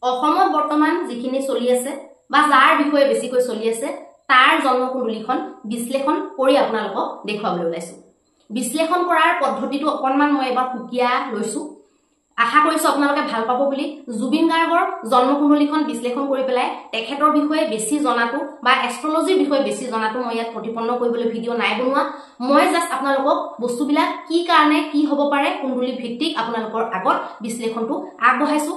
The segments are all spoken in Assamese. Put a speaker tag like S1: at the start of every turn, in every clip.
S1: অসমত বৰ্তমান যিখিনি চলি আছে বা যাৰ বিষয়ে বেছিকৈ চলি আছে তাৰ জন্মকুণ্ডলীখন বিশ্লেষণ কৰি আপোনালোকক দেখুৱাবলৈ ওলাইছো। বিশ্লেষণ কৰাৰ পদ্ধতিটো অকনমান মই এবাৰ সুকিয়া লৈছো। আশা কৰিছো আপোনালোকে ভাল পাব বুলি। জুবিন গাৰ্গৰ জন্মকুণ্ডলীখন বিশ্লেষণ কৰি পেলাই তেখেতৰ বিষয়ে বেছি জনাটো বা এষ্ট্ৰলজিৰ বিষয়ে বেছি জনাটো মই ইয়াত প্ৰতিপন্ন কৰিবলৈ ভিডিঅ' নাই বনোৱা। মই জাষ্ট আপোনালোকক বস্তুবিলাক কি কাৰণে কি হ'ব পাৰে কুণ্ডলী ভিত্তিক আপোনালোকৰ আগত বিশ্লেষণটো আগবঢ়াইছো।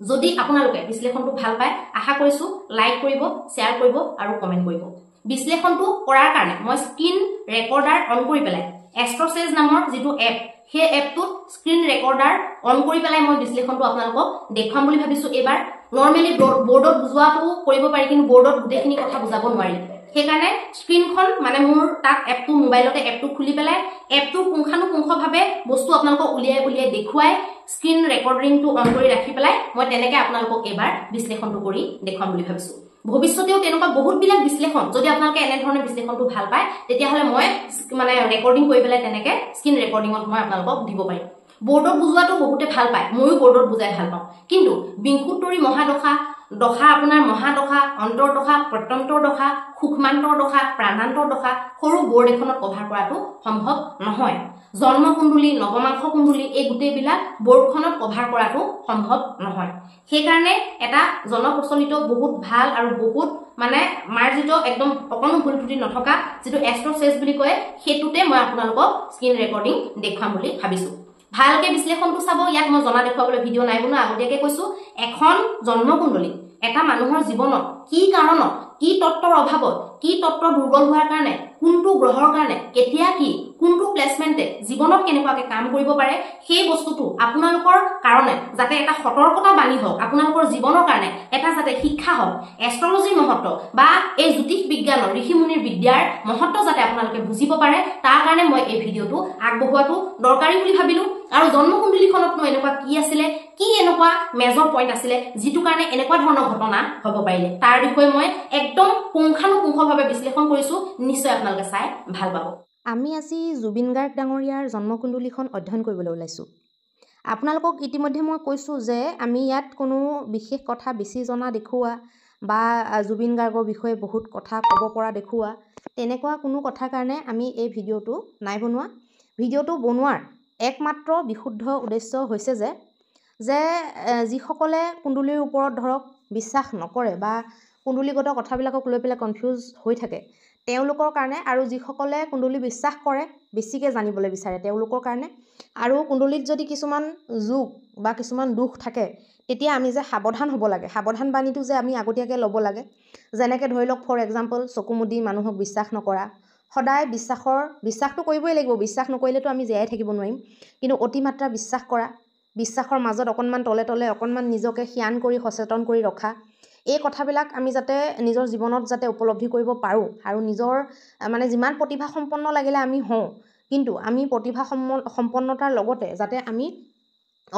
S1: যদি আপোনালোকে বিশ্লেষণটো ভাল পায় আশা কৰিছো লাইক কৰিব, শ্বেয়াৰ কৰিব আৰু কমেন্ট কৰিব। বিশ্লেষণটো কৰাৰ কাৰণে মই স্ক্ৰীন ৰেকৰ্ডাৰ অন কৰি পেলাই এষ্ট্ৰচেজ নামৰ যিটো এপ সেই এপটোত স্ক্ৰীন ৰেকৰ্ডাৰ অন কৰি পেলাই মই বিশ্লেষণটো আপোনালোকক দেখুৱাম বুলি ভাবিছো। এবাৰ নৰ্মেলি বৰ্ডত বুজোৱাটো কৰিব পাৰি, কিন্তু বৰ্ডত গোটেইখিনি কথা বুজাব নোৱাৰি। সেইকাৰণে স্ক্ৰীনখন মানে মোৰ তাক এপটো মোবাইলতে এপটো খুলি পেলাই এপটোৰ পুংখানুপুংখভাৱে বস্তু আপোনালোকক উলিয়াই দেখুৱাই স্ক্ৰীন ৰেকৰ্ডিংটো অন কৰি ৰাখি পেলাই মই তেনেকে আপোনালোকক এবাৰ বিশ্লেষণটো কৰি দেখুৱাম বুলি ভাবিছো। ভৱিষ্যতেও তেনেকুৱা বহুতবিলাক বিশ্লেষণ যদি আপোনালোকে এনে ধৰণৰ বিশ্লেষণটো ভাল পায় তেতিয়াহ'লে মই মানে ৰেকৰ্ডিং কৰি পেলাই তেনেকে স্ক্ৰীন ৰেকৰ্ডিঙত মই আপোনালোকক দিব পাৰিম। বৰ্ডত বুজোৱাটো বহুতে ভাল পায়, ময়ো বৰ্ডত বুজাই ভাল পাওঁ, কিন্তু বিংশোত্তৰী মহাদশা দশা আপোনাৰ মহাদশা, অন্তৰ্দশা, প্ৰত্যন্তৰ দশা, সূক্ষ্মান্তৰ দশা, প্ৰাণান্তৰ দশা সৰু বৰ্ড এখনত কভাৰ কৰাটো সম্ভৱ নহয়। জন্মকুণ্ডলী, নৱমাংশ কুণ্ডলী এই গোটেইবিলাক বৰ্ডখনত কভাৰ কৰাটো সম্ভৱ নহয়। সেইকাৰণে এটা জনপ্ৰচলিত বহুত ভাল আৰু বহুত মানে মাৰ্জিত একদম অকণো ভুল ত্ৰুটি নথকা যিটো এষ্ট্ৰচেজ বুলি কয় সেইটোতে মই আপোনালোকক স্ক্ৰীন ৰেকৰ্ডিং দেখুৱাম বুলি ভাবিছো। ভালকে বিশ্লেষণটো চাব। ইয়াত মই জনা দেখুৱাবলৈ ভিডিঅ' নাই বনোৱা, আগতীয়াকৈ কৈছো। এখন জন্মকুণ্ডলী এটা মানুহৰ জীৱনত কি কাৰণত, কি তত্ত্বৰ অভাৱত, কি তত্ত্ব দুৰ্বল হোৱাৰ কাৰণে, কোনটো গ্ৰহৰ কাৰণে, কেতিয়া কি, কোনটো প্লেচমেণ্টে জীৱনত কেনেকুৱাকে কাম কৰিব পাৰে সেই বস্তুটো আপোনালোকৰ কাৰণে যাতে এটা সতৰ্কতা বাণী হওক, আপোনালোকৰ জীৱনৰ কাৰণে এটা যাতে শিক্ষা হওক, এষ্ট্ৰলজিৰ মহত্ব বা এই জ্যোতিষ বিজ্ঞানৰ ঋষিমুনিৰ বিদ্যাৰ মহত্ব যাতে আপোনালোকে বুজিব পাৰে তাৰ কাৰণে মই এই ভিডিঅ'টো আগবঢ়োৱাটো দৰকাৰী বুলি ভাবিলো। আৰু জন্মকুণ্ডলীখনতনো এনেকুৱা কি আছিলে, কি এনেকুৱা মেজৰ পইণ্ট আছিলে যিটো কাৰণে এনেকুৱা ধৰণৰ ঘটনা হ'ব পাৰিলে তাৰ বিষয়ে মই একদম পুংখানুপুংখভাৱে বিশ্লেষণ কৰিছো। নিশ্চয় আপোনালোকে চাই ভাল পাব।
S2: আমি আজি জুবিন গাৰ্গ ডাঙৰীয়াৰ জন্মকুণ্ডলীখন অধ্যয়ন কৰিবলৈ ওলাইছোঁ। আপোনালোকক ইতিমধ্যে মই কৈছোঁ যে আমি ইয়াত কোনো বিশেষ কথা বেছি জনা দেখুওৱা বা জুবিন গাৰ্গৰ বিষয়ে বহুত কথা ক'ব পৰা দেখুওৱা তেনেকুৱা কোনো কথাৰ কাৰণে আমি এই ভিডিঅ'টো নাই বনোৱা। ভিডিঅ'টো বনোৱাৰ একমাত্ৰ বিশুদ্ধ উদ্দেশ্য হৈছে যে যিসকলে কুণ্ডলীৰ ওপৰত ধৰক বিশ্বাস নকৰে বা কুণ্ডলীগত কথাবিলাকক লৈ পেলাই কনফিউজ হৈ থাকে তেওঁলোকৰ কাৰণে, আৰু যিসকলে কুণ্ডলী বিশ্বাস কৰে বেছিকৈ জানিবলৈ বিচাৰে তেওঁলোকৰ কাৰণে, আৰু কুণ্ডলীত যদি কিছুমান যোগ বা কিছুমান দুখ থাকে তেতিয়া আমি যে সাৱধান হ'ব লাগে, সাৱধান বাণীটো যে আমি আগতীয়াকৈ ল'ব লাগে। যেনেকৈ ধৰি লওক ফৰ এক্সাম্পল চকু মুদি মানুহক বিশ্বাস নকৰা। সদায় বিশ্বাসটো কৰিবই লাগিব, বিশ্বাস নকৰিলেতো আমি জীয়াই থাকিব নোৱাৰিম, কিন্তু অতিমাত্ৰা বিশ্বাস কৰা, বিশ্বাসৰ মাজত অকণমান তলে তলে অকণমান নিজকে জ্ঞান কৰি সচেতন কৰি ৰখা, এই কথাবিলাক আমি যাতে নিজৰ জীৱনত যাতে উপলব্ধি কৰিব পাৰোঁ। আৰু নিজৰ মানে যিমান প্ৰতিভা সম্পন্ন লাগিলে আমি হওঁ, কিন্তু আমি প্ৰতিভা সম্পন্নতাৰ লগতে যাতে আমি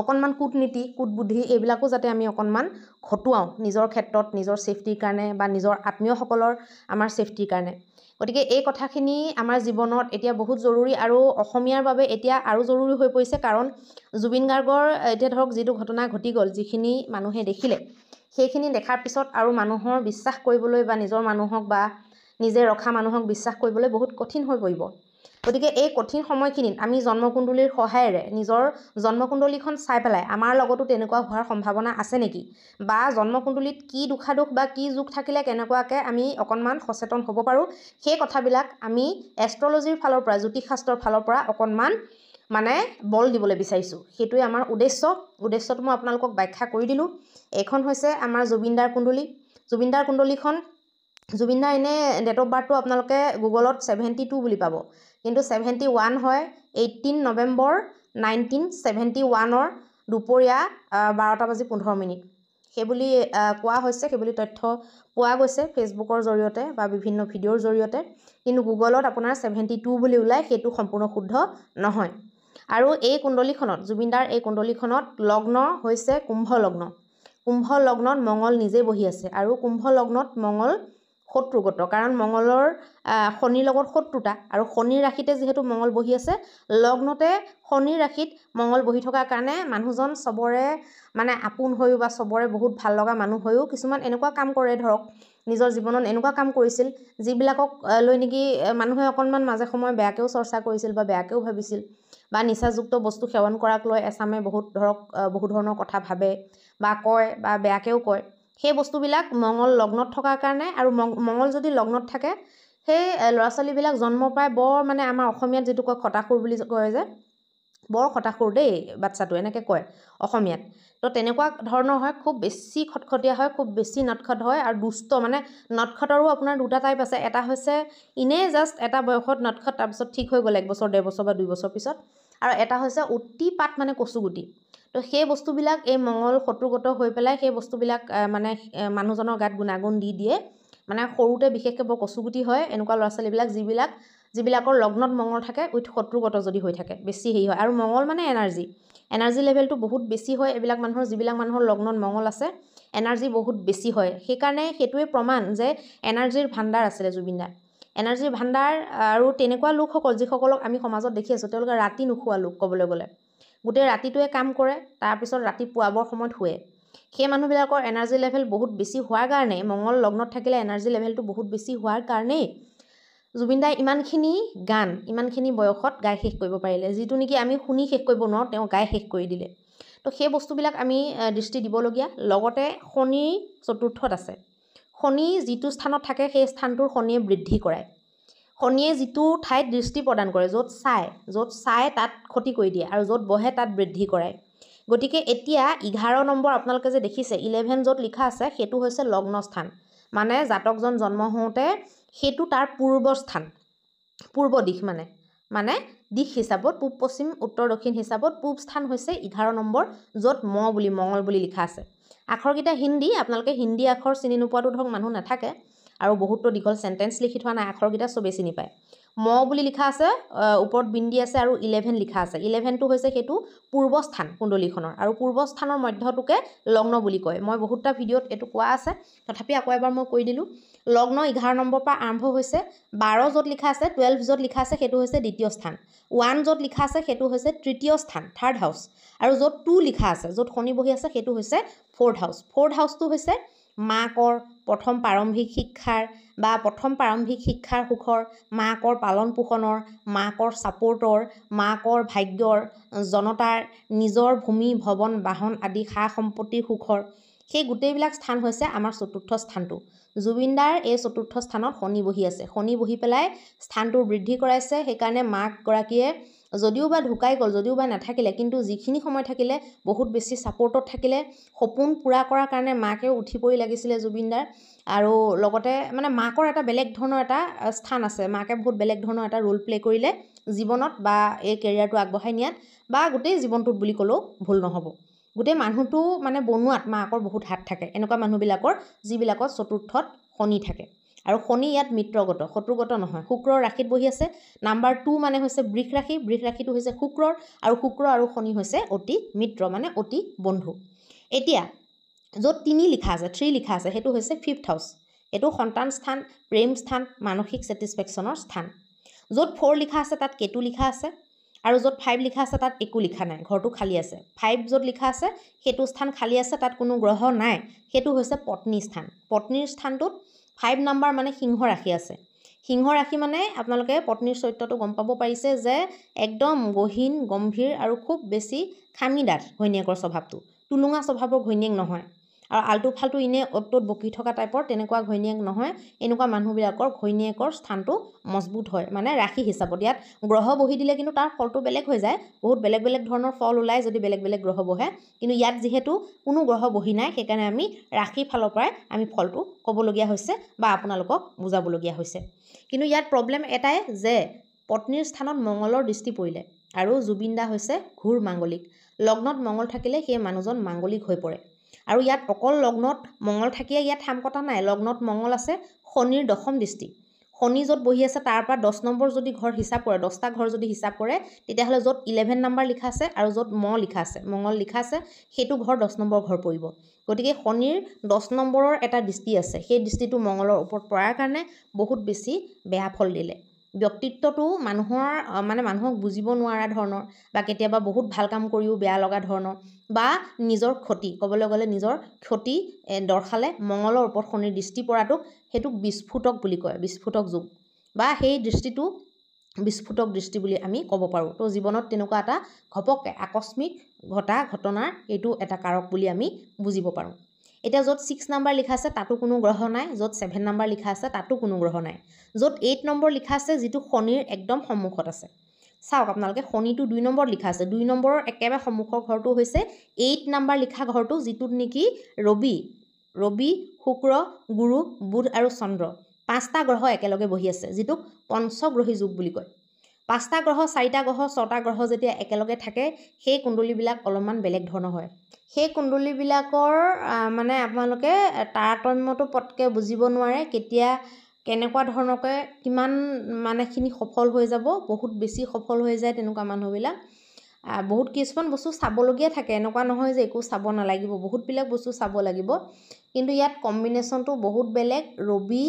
S2: অকণমান কূটনীতি কূটবুদ্ধি এইবিলাকো যাতে আমি অকণমান খটুৱাওঁ নিজৰ ক্ষেত্ৰত, নিজৰ ছেফটিৰ কাৰণে বা নিজৰ আত্মীয়সকলৰ আমাৰ ছেফটিৰ কাৰণে। গতিকে এই কথাখিনি আমাৰ জীৱনত এতিয়া বহুত জৰুৰী, আৰু অসমীয়াৰ বাবে এতিয়া আৰু জৰুৰী হৈ পৰিছে। কাৰণ জুবিন গাৰ্গৰ এতিয়া ধৰক যিটো ঘটনা ঘটি গ'ল, যিখিনি মানুহে দেখিলে সেইখিনি দেখাৰ পিছত আৰু মানুহৰ বিশ্বাস কৰিবলৈ বা নিজৰ মানুহক বা নিজে ৰখা মানুহক বিশ্বাস কৰিবলৈ বহুত কঠিন হৈ পৰিব। গতিকে এই কঠিন সময়খিনিত আমি জন্মকুণ্ডলীৰ সহায়েৰে নিজৰ জন্মকুণ্ডলীখন চাই পেলাই আমাৰ লগতো তেনেকুৱা হোৱাৰ সম্ভাৱনা আছে নেকি, বা জন্মকুণ্ডলীত কি দুখাদুখ বা কি যোগ থাকিলে কেনেকুৱাকৈ আমি অকণমান সচেতন হ'ব পাৰোঁ, সেই কথাবিলাক আমি এষ্ট্ৰলজিৰ ফালৰ পৰা, জ্যোতিষশাস্ত্ৰৰ ফালৰ পৰা অকণমান মানে বল দিবলৈ বিচাৰিছোঁ। সেইটোৱে আমাৰ উদ্দেশ্যটো মই আপোনালোকক ব্যাখ্যা কৰি দিলোঁ। এইখন হৈছে আমাৰ জুবিনদাৰ কুণ্ডলী। জুবিনদাৰ কুণ্ডলীখন, জুবিনদাৰ এনে ডেট অফ বাৰ্থটো আপোনালোকে গুগলত 72 বুলি পাব, কিন্তু 71 হয়। 18 নৱেম্বৰ 1971 দুপৰীয়া 12:15 সেইবুলি কোৱা হৈছে, সেইবুলি তথ্য পোৱা গৈছে ফেচবুকৰ জৰিয়তে বা বিভিন্ন ভিডিঅ'ৰ জৰিয়তে, কিন্তু গুগলত আপোনাৰ 72 বুলি ওলায়, সেইটো সম্পূৰ্ণ শুদ্ধ নহয়। আৰু এই কুণ্ডলীখনত, জুবিনদাৰ এই কুণ্ডলীখনত লগ্ন হৈছে কুম্ভ লগ্ন। কুম্ভ লগ্নত মঙ্গল নিজে বহি আছে, আৰু কুম্ভ লগ্নত মঙ্গল শত্ৰুগত, কাৰণ মঙলৰ শনিৰ লগত শত্ৰুতা, আৰু শনিৰ ৰাশিতে যিহেতু মঙল বহি আছে, লগ্নতে শনিৰ ৰাশিত মঙল বহি থকাৰ কাৰণে মানুহজন চবৰে মানে আপোন হৈও বা চবৰে বহুত ভাল লগা মানুহ হৈও কিছুমান এনেকুৱা কাম কৰে, ধৰক নিজৰ জীৱনত এনেকুৱা কাম কৰিছিল যিবিলাকক লৈ নেকি মানুহে অকণমান মাজে সময়ে বেয়াকৈও চৰ্চা কৰিছিল বা বেয়াকৈও ভাবিছিল, বা নিচাযুক্ত বস্তু সেৱন কৰাক লৈ এচামে বহুত ধৰণৰ কথা ভাবে বা কয় বা বেয়াকৈও কয়। সেই বস্তুবিলাক মঙল লগ্নত থকাৰ কাৰণে, আৰু মঙল যদি লগ্নত থাকে সেই ল'ৰা ছোৱালীবিলাক জন্ম পায় বৰ মানে আমাৰ অসমীয়াত যিটো কয় খটাসুৰ বুলি কয় যে, বৰ খটাসুৰ দেই বাচ্চাটো, এনেকৈ কয় অসমীয়াত। তো তেনেকুৱা ধৰণৰ হয়, খুব বেছি খটখটীয়া হয়, খুব বেছি নটখট হয় আৰু দুষ্ট। মানে নটখটৰো আপোনাৰ দুটা টাইপ আছে, এটা হৈছে এনেই জাষ্ট এটা বয়সত নটখট, তাৰপিছত ঠিক হৈ গ'ল 1 বছৰ 1.5 বছৰ বা 2 বছৰ পিছত, আৰু এটা হৈছে অতিপাত মানে কচুগুটি। তো সেই বস্তুবিলাক এই মঙল শত্ৰুগত হৈ পেলাই সেই বস্তুবিলাক মানে মানুহজনৰ গাত গুণাগুণ দি দিয়ে। মানে সৰুতে বিশেষকৈ বৰ কচুগুটি হয় এনেকুৱা ল'ৰা ছোৱালীবিলাক, যিবিলাকৰ লগ্নত মঙল থাকে উইথ শত্ৰুগত যদি হৈ থাকে, বেছি হেৰি হয়। আৰু মঙল মানে এনাৰ্জি লেভেলটো বহুত বেছি হয় এইবিলাক মানুহৰ, যিবিলাক মানুহৰ লগ্নত মঙল আছে এনাৰ্জি বহুত বেছি হয়। সেইকাৰণে সেইটোৱে প্ৰমাণ যে এনাৰ্জিৰ ভাণ্ডাৰ আছিলে জুবিনদাৰ, এনাৰ্জিৰ ভাণ্ডাৰ। আৰু তেনেকুৱা লোকসকল যিসকলক আমি সমাজত দেখি আছোঁ, তেওঁলোকে ৰাতি নোখোৱা লোক, ক'বলৈ গ'লে গোটেই ৰাতিটোৱে কাম কৰে, তাৰপিছত ৰাতি পুৱাবৰ সময়ত শুৱে। সেই মানুহবিলাকৰ এনাৰ্জি লেভেল বহুত বেছি হোৱাৰ কাৰণে, মঙল লগ্নত থাকিলে এনাৰ্জি লেভেলটো বহুত বেছি হোৱাৰ কাৰণেই জুবিনদাই ইমানখিনি গান ইমানখিনি বয়সত গাই শেষ কৰিব পাৰিলে, যিটো নেকি আমি শুনি শেষ কৰিব নোৱাৰোঁ, তেওঁ গাই শেষ কৰি দিলে। তো সেই বস্তুবিলাক আমি দৃষ্টি দিবলগীয়া। লগতে শনি চতুৰ্থত আছে, শনি যিটো স্থানত থাকে সেই স্থানটোৰ শনিয়ে বৃদ্ধি কৰায়। শনিয়ে যিটো ঠাইত দৃষ্টি প্ৰদান কৰে, য'ত চাই তাত ক্ষতি কৰি দিয়ে, আৰু য'ত বহে তাত বৃদ্ধি কৰায়। গতিকে এতিয়া 11 নম্বৰ আপোনালোকে যে দেখিছে 11 য'ত লিখা আছে সেইটো হৈছে লগ্ন স্থান, মানে জাতকজন জন্ম হওঁতে সেইটো তাৰ পূৰ্ব স্থান, পূৰ্ব দিশ, মানে দিশ হিচাপত পূব পশ্চিম উত্তৰ দক্ষিণ হিচাপত পূব স্থান হৈছে 11 নম্বৰ, য'ত মঙল বুলি লিখা আছে। আখৰকেইটা হিন্দী, আপোনালোকে হিন্দী আখৰ চিনি নোপোৱাটো ধৰক মানুহ নাথাকে, আৰু বহুতো দীঘল চেণ্টেঞ্চ লিখি থোৱা নাই, আখৰকেইটা চবেই চিনি পায়। বুলি লিখা আছে, ওপৰত বিন্দি আছে, আৰু 11 লিখা আছে। 11টো হৈছে সেইটো পূৰ্বস্থান কুণ্ডলীখনৰ, আৰু পূৰ্বস্থানৰ মধ্যটোকে লগ্ন বুলি কয়। মই বহুতটা ভিডিঅ'ত এইটো কোৱা আছে, তথাপি আকৌ এবাৰ মই কৈ দিলোঁ। লগ্ন 11 নম্বৰ পৰা আৰম্ভ হৈছে। 12 য'ত লিখা আছে, 12 য'ত লিখা আছে সেইটো হৈছে দ্বিতীয় স্থান। 1 য'ত লিখা আছে সেইটো হৈছে তৃতীয় স্থান, থাৰ্ড হাউচ। আৰু য'ত 2 লিখা আছে, য'ত শনি বহি আছে, সেইটো হৈছে ফ'ৰ্থ হাউচ। ফ'ৰ্থ হাউচটো হৈছে মাকৰ প্ৰথম প্ৰাৰম্ভিক শিক্ষাৰ সুখৰ, মাকৰ পালন পোষণৰ, মাকৰ ছাপোৰ্টৰ, মাকৰ ভাগ্যৰ, জনতাৰ নিজৰ ভূমি ভৱন বাহন আদি সা সম্পত্তিৰ সুখৰ, সেই গোটেইবিলাক স্থান হৈছে আমাৰ চতুৰ্থ স্থানটো। জুবিনদাৰ এই চতুৰ্থ স্থানত শনি বহি আছে। শনি বহি পেলাই স্থানটো বৃদ্ধি কৰাইছে। সেইকাৰণে মাকগৰাকীয়ে যদিও বা ঢুকাই গ'ল, যদিও বা নাথাকিলে, কিন্তু যিখিনি সময় থাকিলে বহুত বেছি ছাপোৰ্টত থাকিলে। সপোন পূৰা কৰাৰ কাৰণে মাকেও উঠি পৰি লাগিছিলে জুবিনদাৰ। আৰু লগতে মানে মাকৰ এটা বেলেগ ধৰণৰ এটা স্থান আছে, মাকে বহুত বেলেগ ধৰণৰ এটা ৰোল প্লে' কৰিলে জীৱনত, বা এই কেৰিয়াৰটো আগবঢ়াই নিয়াত, বা গোটেই জীৱনটোত বুলি ক'লেও ভুল নহ'ব। গোটেই মানুহটো মানে বনোৱাত মাকৰ বহুত হাত থাকে, এনেকুৱা মানুহবিলাকৰ যিবিলাকৰ চতুৰ্থত শনি থাকে। আৰু শনি ইয়াত মিত্ৰগত, শত্ৰুগত নহয়, শুক্ৰৰ ৰাশিত বহি আছে। নাম্বাৰ 2 মানে হৈছে বৃষ ৰাশি, বৃষ ৰাশিটো হৈছে শুক্ৰৰ, আৰু শুক্ৰ আৰু শনি হৈছে অতি মিত্ৰ, মানে অতি বন্ধু। এতিয়া য'ত 3 লিখা আছে, 3 লিখা আছে, সেইটো হৈছে 5th হাউচ। এইটো সন্তান স্থান, প্ৰেম স্থান, মানসিক ছেটিছফেকশ্যনৰ স্থান। য'ত 4 লিখা আছে তাত কেতু লিখা আছে, আৰু য'ত 5 লিখা আছে তাত একো লিখা নাই, ঘৰটো খালী আছে। 5 য'ত লিখা আছে সেইটো স্থান খালী আছে, তাত কোনো গ্ৰহ নাই, সেইটো হৈছে পত্নী স্থান। পত্নীৰ স্থানটোত 5 নম্বৰ মানে সিংহ ৰাশি আছে। সিংহ ৰাশি মানে আপোনালোকে পত্নীৰ চৰিত্ৰটো গম পাব পাৰিছে যে একদম গহীন গম্ভীৰ আৰু খুব বেছি খামিদাত ঘৈণীয়েকৰ স্বভাৱটো, টুলুঙা স্বভাৱৰ ঘৈণীয়েক নহয়, আৰু আল্টু ফাল্টু ইনে অ'ত ত'ত বকি থকা টাইপৰ তেনেকুৱা ঘৈণীয়েক নহয়। এনেকুৱা মানুহবিলাকৰ ঘৈণীয়েকৰ স্থানটো মজবুত হয়, মানে ৰাশি হিচাপত। ইয়াত গ্ৰহ বহি দিলে কিন্তু তাৰ ফলটো বেলেগ হৈ যায়, বহুত বেলেগ বেলেগ ধৰণৰ ফল ওলায় যদি বেলেগ বেলেগ গ্ৰহ বহে। কিন্তু ইয়াত যিহেতু কোনো গ্ৰহ বহি নাই, সেইকাৰণে আমি ৰাশিৰ ফালৰ পৰাই আমি ফলটো ক'বলগীয়া হৈছে বা আপোনালোকক বুজাবলগীয়া হৈছে। কিন্তু ইয়াত প্ৰব্লেম এটাই যে পত্নীৰ স্থানত মঙলৰ দৃষ্টি পৰিলে, আৰু জুবিনদা হৈছে ঘূৰ মাংগলিক। লগ্নত মঙল থাকিলে সেই মানুহজন মাংগলিক হৈ পৰে। আৰু ইয়াত অকল লগ্নত মঙল থাকিয়ে ইয়াত থাম কটা নাই, লগ্নত মঙল আছে, শনিৰ 10ম দৃষ্টি। শনি য'ত বহি আছে তাৰ পৰা 10 নম্বৰ যদি ঘৰ হিচাপ কৰে 10টা ঘৰ যদি হিচাপ কৰে তেতিয়াহ'লে য'ত 11 নম্বৰ লিখা আছে আৰু য'ত মঙল লিখা আছে সেইটো ঘৰ 10 নম্বৰ ঘৰ পৰিব গতিকে শনিৰ 10 নম্বৰৰ এটা দৃষ্টি আছে সেই দৃষ্টিটো মঙলৰ ওপৰত পৰাৰ কাৰণে বহুত বেছি বেয়া ফল দিলে ব্যক্তিত্বটো মানুহক বুজিব নোৱাৰা ধৰণৰ বা কেতিয়াবা বহুত ভাল কাম কৰিও বেয়া লগা ধৰণৰ বা নিজৰ ক্ষতি ক'বলৈ গ'লে নিজৰ ক্ষতি দৰ্শালে মঙলৰ ওপৰত শনিৰ দৃষ্টি পৰাটোক হেতুক বিস্ফোটক বুলি কয় বিস্ফোটক যোগ বা সেই দৃষ্টিটো বিস্ফোটক দৃষ্টি বুলি আমি ক'ব পাৰোঁ তো জীৱনত তেনেকুৱা এটা ঘপককৈ আকস্মিক ঘটনাৰ এইটো এটা কাৰক বুলি আমি বুজিব পাৰোঁ এতিয়া য'ত 6 নম্বৰ লিখা আছে তাতো কোনো গ্ৰহ নাই য'ত 7 নম্বৰ লিখা আছে তাতো কোনো গ্ৰহ নাই য'ত 8 নম্বৰ লিখা আছে যিটো শনিৰ একদম সন্মুখত আছে চাওক আপোনালোকে শনিটো 2 নম্বৰত লিখা আছে 2 নম্বৰৰ একেবাৰে সন্মুখৰ ঘৰটো হৈছে 8 নম্বৰ লিখা ঘৰটো যিটোত নেকি ৰবি শুক্ৰ গুৰু বুধ আৰু চন্দ্ৰ 5টা গ্ৰহ একেলগে বহি আছে যিটোক পঞ্চগ্ৰহী যোগ বুলি কয় 5টা গ্ৰহ 4টা গ্ৰহ 6টা গ্ৰহ যেতিয়া একেলগে থাকে সেই কুণ্ডলীবিলাক অলপমান বেলেগ ধৰণৰ হয় সেই কুণ্ডলীবিলাকৰ মানে আপোনালোকে তাৰতম্যটো পটকৈ বুজিব নোৱাৰে কেতিয়া কেনেকুৱা ধৰণকৈ কিমান মানেখিনি সফল হৈ যাব বহুত বেছি সফল হৈ যায় তেনেকুৱা মানুহবিলাক বহুত কিছুমান বস্তু চাবলগীয়া থাকে এনেকুৱা নহয় যে একো চাব নালাগিব বহুতবিলাক বস্তু চাব লাগিব কিন্তু ইয়াত কম্বিনেশ্যনটো বহুত বেলেগ ৰবি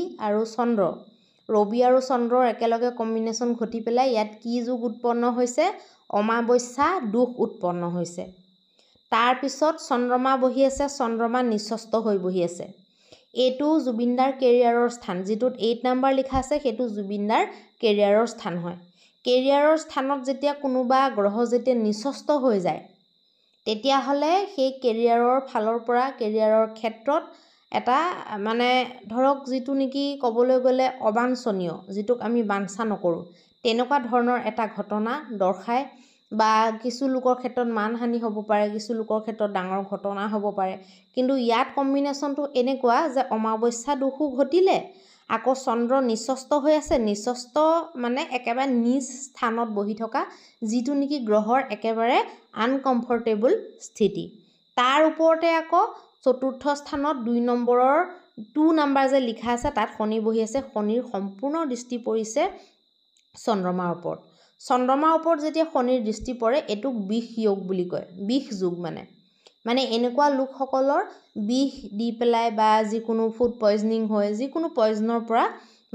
S2: আৰু চন্দ্ৰৰ একেলগে কম্বিনেশ্যন ঘটি পেলাই ইয়াত কি যোগ উৎপন্ন হৈছে অমাৱস্যা দোষ উৎপন্ন হৈছে তাৰপিছত চন্দ্ৰমা বহি আছে চন্দ্ৰমা নিচস্ত হৈ বহি আছে এইটো জুবিনদাৰ কেৰিয়াৰৰ স্থান যিটোত 8 নম্বৰ লিখা আছে সেইটো জুবিনদাৰ কেৰিয়াৰৰ স্থান হয় কেৰিয়াৰৰ স্থানত যেতিয়া কোনোবা গ্ৰহ যেতিয়া নিচস্ত হৈ যায় তেতিয়াহ'লে সেই কেৰিয়াৰৰ ফালৰ পৰা কেৰিয়াৰৰ ক্ষেত্ৰত এটা মানে ধৰক যিটো নেকি ক'বলৈ গ'লে অবাঞ্ছনীয় যিটোক আমি বাঞ্ছা নকৰোঁ তেনেকুৱা ধৰণৰ এটা ঘটনা দৰ্শায় বা কিছু লোকৰ ক্ষেত্ৰত মানহানি হ'ব পাৰে কিছু লোকৰ ক্ষেত্ৰত ডাঙৰ ঘটনা হ'ব পাৰে কিন্তু ইয়াত কম্বিনেশ্যনটো এনেকুৱা যে অমাৱস্যা দোষো ঘটিলে আকৌ চন্দ্ৰ নিচস্ত হৈ আছে নিচস্ত মানে একেবাৰে নিজ স্থানত বহি থকা যিটো নেকি গ্ৰহৰ একেবাৰে আনকমফৰ্টেবল স্থিতি তাৰ ওপৰতে আকৌ চতুৰ্থ স্থানত 2 নম্বৰৰ 2 নম্বৰ যে লিখা আছে তাত শনি বহি আছে শনিৰ সম্পূৰ্ণ দৃষ্টি পৰিছে চন্দ্ৰমাৰ ওপৰত যেতিয়া শনিৰ দৃষ্টি পৰে এইটোক বিষ যোগ বুলি কয় বিষ যোগ মানে এনেকুৱা লোকসকলৰ বিষ দি পেলাই বা যিকোনো ফুড পয়জনিং হয় যিকোনো পয়জনৰ পৰা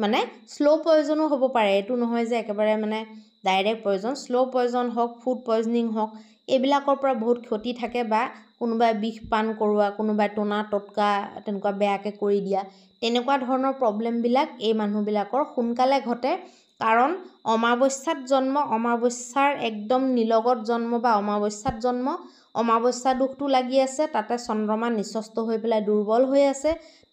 S2: মানে শ্ল' পয়জনো হ'ব পাৰে এইটো নহয় যে একেবাৰে মানে ডাইৰেক্ট পয়জন শ্ল' পয়জন হওক ফুড পয়জনিং হওক এইবিলাকৰ পৰা বহুত ক্ষতি থাকে বা কোনোবাই বিষ পান কৰোৱা কোনোবাই টনা টটকা তেনেকুৱা বেয়াকৈ কৰি দিয়া তেনেকুৱা ধৰণৰ প্ৰব্লেমবিলাক এই মানুহবিলাকৰ সোনকালে ঘটে কাৰণ অমাৱস্যাত জন্ম অমাৱস্যাৰ একদম নিলগত জন্ম বা অমাৱস্যাত জন্ম অমাৱস্যা দোষটো লাগি আছে তাতে চন্দ্ৰমা নিচস্ত হৈ পেলাই দুৰ্বল হৈ আছে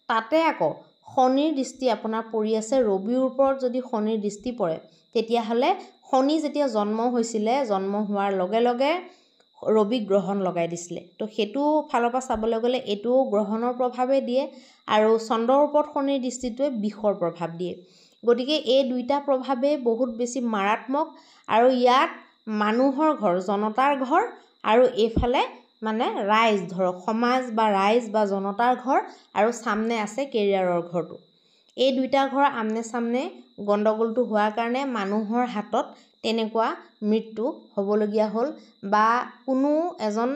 S2: তাতে আকৌ শনিৰ দৃষ্টি আপোনাৰ পৰি আছে ৰবিৰ ওপৰত যদি শনিৰ দৃষ্টি পৰে তেতিয়াহ'লে শনি যেতিয়া জন্ম হৈছিলে জন্ম হোৱাৰ লগে লগে ৰবি গ্ৰহণ লগাই দিছিলে তো সেইটো ফালৰ পৰা চাবলৈ গ'লে এইটো গ্ৰহণৰ প্ৰভাৱে দিয়ে আৰু চন্দ্ৰৰ ওপৰত শনিৰ দৃষ্টিটোৱে বিষৰ প্ৰভাৱ দিয়ে গতিকে এই দুইটা প্ৰভাৱেই বহুত বেছি মাৰাত্মক আৰু ইয়াত মানুহৰ ঘৰ জনতাৰ ঘৰ আৰু এইফালে মানে ৰাইজ ধৰক সমাজ বা ৰাইজ বা জনতাৰ ঘৰ আৰু সামনে আছে কেৰিয়াৰৰ ঘৰটো এই দুইটা ঘৰ আমনে সামনে গণ্ডগোলটো হোৱাৰ কাৰণে মানুহৰ হাতত তেনেকুৱা মৃত্যু হ'বলগীয়া হ'ল বা কোনো এজন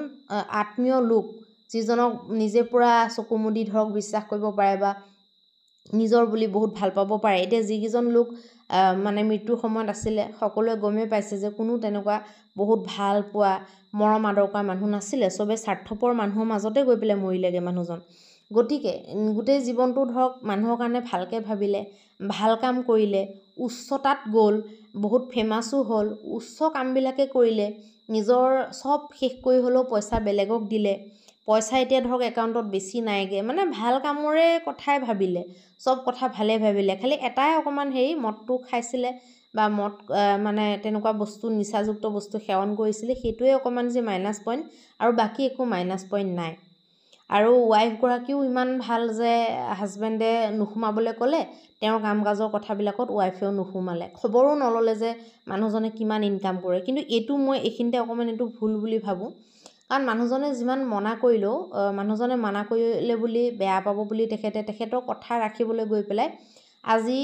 S2: আত্মীয় লোক যিজনক নিজে পুৰা চকুমুদি ধৰক বিশ্বাস কৰিব পাৰে বা নিজৰ বুলি বহুত ভাল পাব পাৰে এতিয়া যিকেইজন লোক মানে মৃত্যুৰ সময়ত আছিলে সকলোৱে গমেই পাইছে যে কোনো তেনেকুৱা বহুত ভাল পোৱা মৰম আদৰ কৰা মানুহ নাছিলে চবে স্বাৰ্থপৰ মানুহৰ মাজতে গৈ পেলাই মৰিলেগৈ মানুহজন গতিকে গোটেই জীৱনটো ধৰক মানুহৰ কাৰণে ভালকৈ ভাবিলে ভাল কাম কৰিলে উচ্চতাত গ'ল বহুত ফেমাছো হ'ল উচ্চ কামবিলাকে কৰিলে নিজৰ সব শেষ কৰি হ'লেও পইচা বেলেগক দিলে পইচা এতিয়া ধৰক একাউণ্টত বেছি নাইগে মানে ভাল কামৰে কথাই ভাবিলে সব কথা ভালে ভাবিলে খালি এটাই অকণমান হেৰি মদটো খাইছিলে বা মদ মানে তেনেকুৱা বস্তু নিচাযুক্ত বস্তু সেৱন কৰিছিলে সেইটোৱে অকণমান যে মাইনাছ পইণ্ট আৰু বাকী একো মাইনাছ পইণ্ট নাই আৰু ৱাইফগৰাকীও ইমান ভাল যে হাজবেণ্ডে নুসুমাবলৈ ক'লে তেওঁৰ কাম কাজৰ কথাবিলাকত ৱাইফেও নুসুমালে খবৰো নল'লে যে মানুহজনে কিমান ইনকাম কৰে কিন্তু এইটো মই এইখিনিতে অকণমান এইটো ভুল বুলি ভাবোঁ কাৰণ মানুহজনে যিমান মনা কৰিলেও মানুহজনে মানা কৰিলে বুলি বেয়া পাব বুলি তেখেতৰ কথা ৰাখিবলৈ গৈ পেলাই আজি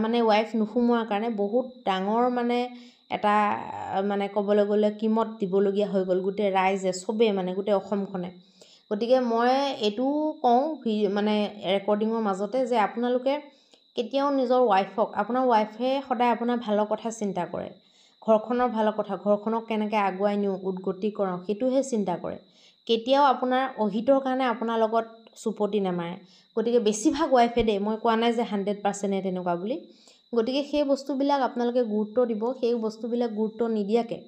S2: মানে ৱাইফ নুসুমোৱাৰ কাৰণে বহুত ডাঙৰ মানে এটা মানে ক'বলৈ গ'লে কিমত দিবলগীয়া হৈ গ'ল গোটেই ৰাইজে, চবেই মানে গোটেই অসমখনে। গতিকে মই এইটো কওঁ মানে ৰেকৰ্ডিঙৰ মাজতে যে আপোনালোকে কেতিয়াও নিজৰ ৱাইফক, আপোনাৰ ৱাইফে সদায় আপোনাৰ ভালৰ কথা চিন্তা কৰে, ঘৰখনৰ ভালৰ কথা, ঘৰখনক কেনেকৈ আগুৱাই নিওঁ, উদ্গতি কৰাওঁ, সেইটোহে চিন্তা কৰে। কেতিয়াও আপোনাৰ অহিতৰ কাৰণে আপোনাৰ লগত চুপতি নামাৰে। গতিকে বেছিভাগ ৱাইফে দেই, মই কোৱা নাই যে 100% তেনেকুৱা বুলি। গতিকে সেই বস্তুবিলাক আপোনালোকে গুৰুত্ব দিব। সেই বস্তুবিলাক গুৰুত্ব নিদিয়াকৈ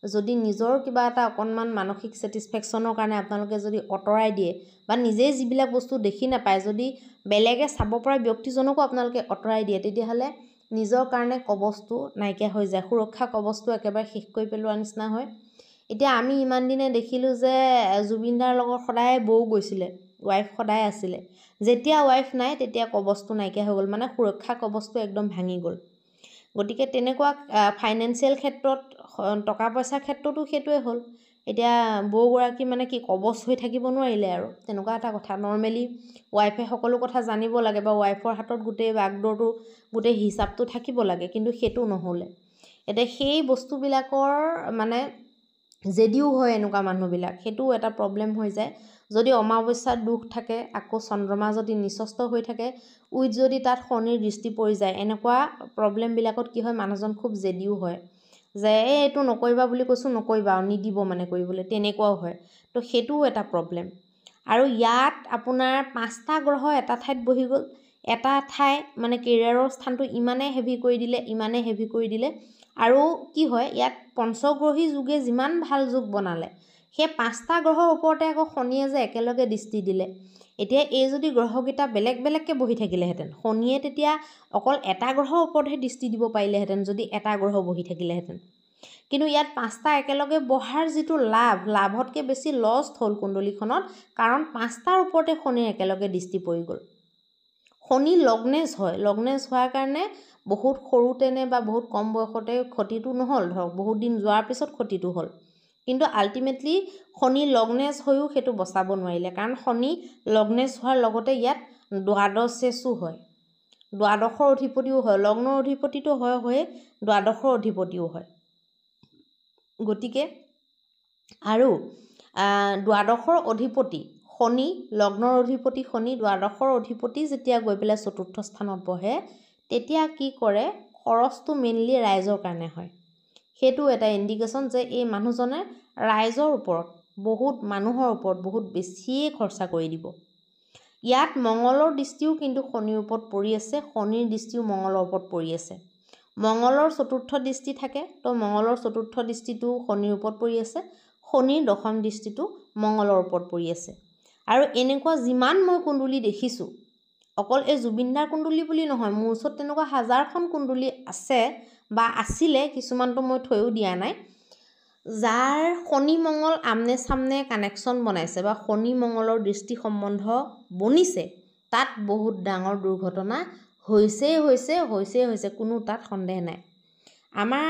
S2: যদি নিজৰ কিবা এটা অকণমান মানসিক ছেটিছফেকশ্যনৰ কাৰণে আপোনালোকে যদি আঁতৰাই দিয়ে বা নিজেই যিবিলাক বস্তু দেখি নাপায় যদি বেলেগে চাব পৰা ব্যক্তিজনকো আপোনালোকে আঁতৰাই দিয়ে, তেতিয়াহ'লে নিজৰ কাৰণে কবচটো নাইকিয়া হৈ যায়, সুৰক্ষা কবচটো একেবাৰে শেষ কৰি পেলোৱাৰ নিচিনা হয়। এতিয়া আমি ইমান দিনে দেখিলোঁ যে জুবিনদাৰ লগত সদায় বৌ গৈছিলে, ৱাইফ সদায় আছিলে। যেতিয়া ৱাইফ নাই তেতিয়া কবচটো নাইকিয়া হৈ গ'ল, মানে সুৰক্ষা কবচটো একদম ভাঙি গ'ল। গতিকে তেনেকুৱা ফাইনেন্সিয়েল ক্ষেত্ৰত, টকা পইচাৰ ক্ষেত্ৰতো সেইটোৱে হ'ল। এতিয়া বৌগৰাকী মানে কি কবচ হৈ থাকিব নোৱাৰিলে আৰু, তেনেকুৱা এটা কথা। নৰ্মেলি ৱাইফে সকলো কথা জানিব লাগে বা ৱাইফৰ হাতত গোটেই বাগদৌৰটো, গোটেই হিচাপটো থাকিব লাগে, কিন্তু সেইটো নহ'লে। এতিয়া সেই বস্তুবিলাকৰ মানে যদিও হয় এনেকুৱা মানুহবিলাক, সেইটোও এটা প্ৰব্লেম হৈ যায়। যদি অমাৱস্যাৰ দুখ থাকে, আকৌ চন্দ্ৰমা যদি নিচস্ত হৈ থাকে, উইথ যদি তাত শনিৰ দৃষ্টি পৰি যায়, এনেকুৱা প্ৰব্লেমবিলাকত কি হয়, মানুহজন খুব জেদিও হয় যে এইটো নকৰিবা বুলি কৈছোঁ, নকৰিবা আৰু নিদিব মানে কৰিবলৈ, তেনেকুৱাও হয়। তো সেইটোও এটা প্ৰব্লেম। আৰু ইয়াত আপোনাৰ 5টা গ্ৰহ এটা ঠাইত বহি গ'ল, এটা ঠাই মানে কেৰিয়াৰৰ স্থানটো ইমানেই হেভি কৰি দিলে, ইমানেই হেভি কৰি দিলে। আৰু কি হয়, ইয়াত পঞ্চগ্ৰহী যুগে যিমান ভাল যুগ বনালে, সেই 5টা গ্ৰহৰ ওপৰতে আকৌ শনিয়ে যে একেলগে দৃষ্টি দিলে। এতিয়া এই যদি গ্ৰহকেইটা বেলেগ বেলেগকৈ বহি থাকিলেহেঁতেন, শনিয়ে তেতিয়া অকল এটা গ্ৰহৰ ওপৰতহে দৃষ্টি দিব পাৰিলেহেঁতেন যদি এটা গ্ৰহ বহি থাকিলেহেঁতেন। কিন্তু ইয়াত 5টা একেলগে বহাৰ যিটো লাভতকৈ বেছি লষ্ট হ'ল কুণ্ডলীখনত, কাৰণ 5টাৰ ওপৰতে শনিৰ একেলগে দৃষ্টি পৰি গ'ল। শনি লগ্নেজ হয়, লগ্নেজ হোৱাৰ কাৰণে বহুত সৰুতেনে বা বহুত কম বয়সতে ক্ষতিটো নহ'ল, ধৰক বহুত দিন যোৱাৰ পিছত ক্ষতিটো হ'ল। কিন্তু আল্টিমেটলি শনি লগ্নেজ হৈও সেইটো বচাব নোৱাৰিলে, কাৰণ শনি লগ্নেজ হোৱাৰ লগতে ইয়াত দ্বাদশেষো হয়, দ্বাদশৰ অধিপতিও হয়, লগ্নৰ অধিপতিটো হয়ে, দ্বাদশৰ অধিপতিও হয়। গতিকে আৰু দ্বাদশৰ অধিপতি শনি, লগ্নৰ অধিপতি শনি, দ্বাদশৰ অধিপতি যেতিয়া গৈ পেলাই 4ৰ্থ স্থানত বহে, তেতিয়া কি কৰে, খৰচটো মেইনলি ৰাইজৰ কাৰণে হয়। সেইটো এটা ইণ্ডিকেশ্যন যে এই মানুহজনে ৰাইজৰ ওপৰত, বহুত মানুহৰ ওপৰত বহুত বেছিয়ে খৰচা কৰি দিব। ইয়াত মঙ্গলৰ দৃষ্টিও কিন্তু শনিৰ ওপৰত পৰি আছে, শনিৰ দৃষ্টিও মঙ্গলৰ ওপৰত পৰি আছে। মঙ্গলৰ 4ৰ্থ দৃষ্টি থাকে, তো মঙ্গলৰ 4ৰ্থ দৃষ্টিটো শনিৰ ওপৰত পৰি আছে, শনিৰ 10ম দৃষ্টিটো মঙ্গলৰ ওপৰত পৰি আছে। আৰু এনেকুৱা যিমান মই কুণ্ডলী দেখিছোঁ, অকল এই জুবিনদাৰ কুণ্ডলী বুলি নহয়, মোৰ ওচৰত তেনেকুৱা হাজাৰখন কুণ্ডলী আছে বা আছিলে, কিছুমানটো মই থৈও দিয়া নাই, যাৰ শনি মঙ্গল আমনে চামনে কানেকশ্যন বনাইছে বা শনি মঙ্গলৰ দৃষ্টি সম্বন্ধ বনিছে, তাত বহুত ডাঙৰ দুৰ্ঘটনা হৈছে, কোনো তাত সন্দেহ নাই। আমাৰ